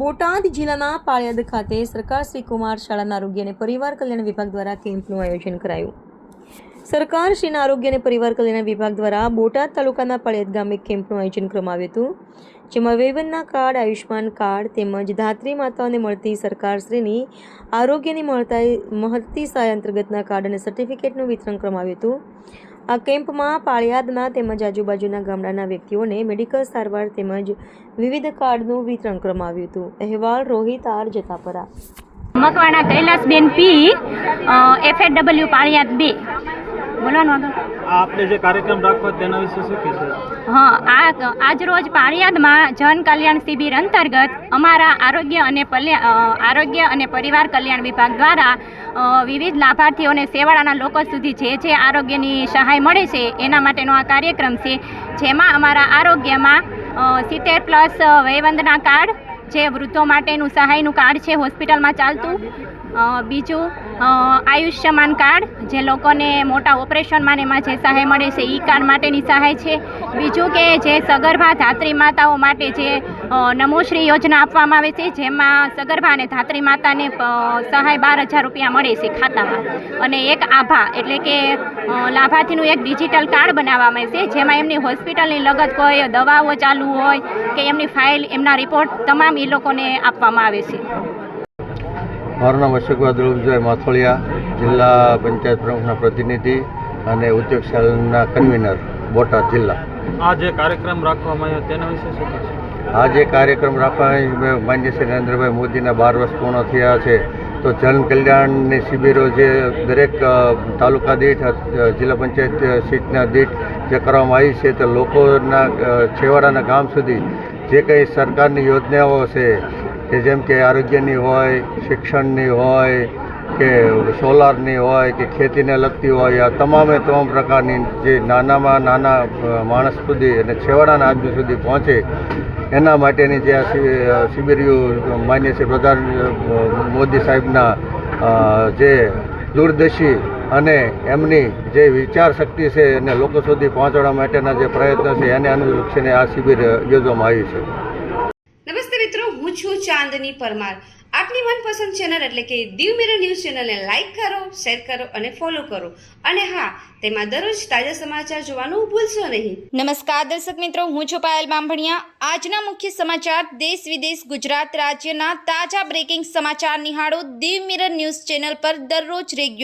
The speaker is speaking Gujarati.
બોટાદ જિલ્લાના પાળિયાદ ખાતે સરકાર શ્રી કુમાર શાળાના આરોગ્ય અને પરિવાર કલ્યાણ વિભાગ દ્વારા કેમ્પનું આયોજન કરાયું. સરકાર શ્રીના આરોગ્ય અને પરિવાર કલ્યાણ વિભાગ દ્વારા બોટાદ તાલુકાના પાળિયાદ ગામે કેમ્પનું આયોજન કરવામાં આવ્યું હતું, જેમાં વયવંદના કાર્ડ, આયુષ્માન કાર્ડ તેમજ ધાત્રી માતાઓને મળતી સરકાર શ્રીની આરોગ્યની મળતી સહાય અંતર્ગતના કાર્ડ અને સર્ટિફિકેટનું વિતરણ કરવામાં આવ્યું હતું. આ કેમ્પમાં પાળિયાદના તેમજ આજુબાજુના ગામડાના વ્યક્તિઓને મેડિકલ સારવાર તેમજ વિવિધ કાર્ડનું વિતરણ કરવામાં આવ્યું હતું. અહેવાલ રોહિત આર જતાપરા. મકવાણા કૈલાસબેન પી, FW પાળિયાદ 2. બોલવાનું આગળ. આપણે જે કાર્યક્રમ રાખવો તેના વિશે શું કહેશો? આજ રોજ પાળિયાદમાં જન કલ્યાણ શિબિર અંતર્ગત અમારા આરોગ્ય અને પરિવાર કલ્યાણ વિભાગ દ્વારા વિવિધ લાભાર્થીઓને સેવાળાના લોકો સુધી જે આરોગ્યની સહાય મળે છે એના માટેનો આ કાર્યક્રમ છે, જેમાં અમારા આરોગ્યમાં 70+ વયવંદના કાર્ડ, જે વૃદ્ધો માટેનું સહાયનું કાર્ડ છે હોસ્પિટલમાં ચાલતું. બીજું આયુષ્યમાન કાર્ડ, જે લોકોને મોટા ઓપરેશનમાં એમાં જે સહાય મળે છે એ કાર્ડ માટેની સહાય છે. બીજું કે જે સગર્ભા ધાત્રી માતાઓ માટે જે નમોશ્રી યોજના આપવામાં આવે છે, જેમાં સગર્ભા અને ધાત્રી માતાને સહાય 12,000 રૂપિયા મળે છે ખાતામાં. અને એક આભા એટલે કે લાભાર્થીનું એક ડિજિટલ કાર્ડ બનાવવામાં આવે છે, જેમાં એમની હોસ્પિટલની લગત કોઈ દવાઓ ચાલુ હોય કે એમની ફાઇલ, એમના રિપોર્ટ તમામ એ લોકોને આપવામાં આવે છે. મારું નામ અશોકભાઈ ધ્રુવભાઈ માથોળિયા, જિલ્લા પંચાયત પ્રમુખના પ્રતિનિધિ અને ઉદ્યોગ શાળાના કન્વીનર, બોટાદ જિલ્લા. આ જે કાર્યક્રમ રાખવામાં આવ્યો તેના વિશે શું કહેશો? આ જે કાર્યક્રમ રાખવા માન્ય શ્રી નરેન્દ્રભાઈ મોદીના 12 વર્ષ પૂર્ણ થયા છે, તો જન કલ્યાણની શિબિરો જે દરેક તાલુકા દીઠ, જિલ્લા પંચાયત સીટના દીઠ જે કરવામાં આવી છે, તો લોકોના છેવાડાના ગામ સુધી જે કંઈ સરકારની યોજનાઓ છે, કે જેમ કે આરોગ્યની હોય, શિક્ષણની હોય, કે સોલારની હોય, કે ખેતીને લગતી હોય, આ તમામ પ્રકારની જે નાનામાં નાના માણસ સુધી અને છેવાડાના આદમી સુધી પહોંચે એના માટેની જે આ શિબિરીઓ માન્ય શ્રી પ્રધાન મોદી સાહેબના જે દૂરદર્શી અને એમની જે વિચાર શક્તિ છે અને લોકો સુધી પહોંચાડવા માટેના જે પ્રયત્નો છે એને અનુલક્ષીને આ શિબિર યોજવામાં આવી છે. નમસ્તે મિત્રો, હું છું ચાંદની પરમાર. આપની મનપસંદ ચેનલ એટલે કે દીવ મિરર ન્યૂઝ ચેનલને લાઈક કરો, શેર કરો અને ફોલો કરો. અને હા, તેમાં દરરોજ તાજા સમાચાર જોવાનું ભૂલશો નહીં. નમસ્કાર દર્શક મિત્રો, હું છું પાયલ બામભણિયા. આજના મુખ્ય સમાચાર દેશ વિદેશ, ગુજરાત રાજ્યના તાજા બ્રેકિંગ સમાચાર નિહાળો દીવ મિરર ન્યૂઝ ચેનલ પર દરરોજ રેગ્યુલર.